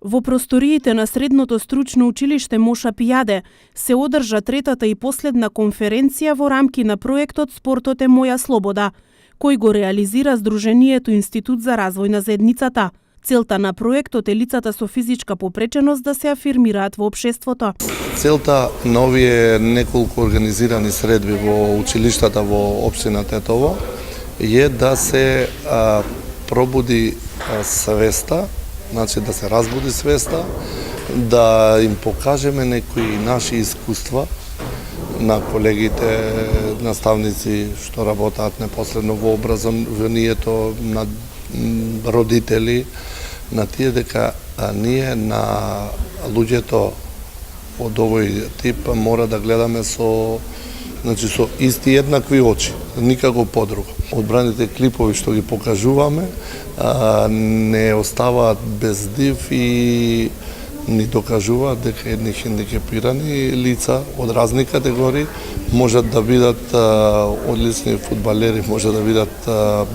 Во просториите на Средното стручно училиште Моша Пијаде се одржа третата и последна конференција во рамки на проектот Спортот е моја слобода, кој го реализира Сдруженијето Институт за развој на заедницата. Целта на проектот е лицата со физичка попреченост да се афирмираат во општеството. Целта на овие неколку организирани средби во училиштата во општина Тетово е да се пробуди свеста, значи да се разбуди свеста, да им покажеме некои наши искуства на колегите наставници што работат непосредно во образованието, на родители, на тие дека ние на луѓето од овој тип мора да гледаме со исти еднакви очи, никако подруго. Одбраните клипови што ги покажуваме не оставаат без див и ни докажуваат дека едни хендикепирани лица од разни категории можат да бидат одлични фудбалери, можат да бидат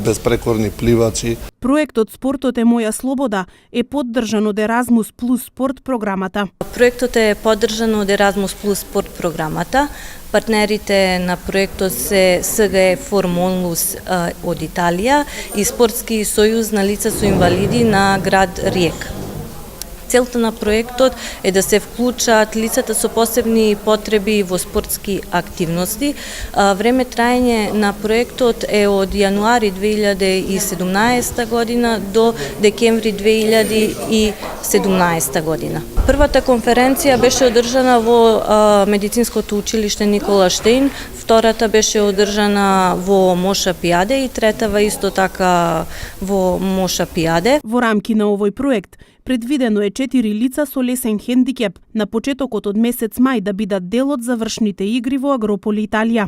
безпрекорни пливачи. Проектот Спортот е моја слобода е поддржан од Еразмус плюс спорт програмата. Проектот е поддржан од Еразмус плюс спорт програмата. Партнерите на проектот се СГЕ Формулус од Италија и Спортски сојуз на лица со инвалиди на град Риека. Целта на проектот е да се вклучат лицата со посебни потреби во спортски активности. Време траење на проектот е од јануари 2017 година до декември 2017 година. Првата конференција беше одржана во медицинското училиште Никола Штеин, втората беше одржана во Моша Пијаде и третава исто така во Моша Пијаде. Во рамки на овој проект предвидено е 4 лица со лесен хендикеп на почетокот од месец мај да бидат дел од завршните игри во Агрополи, Италија.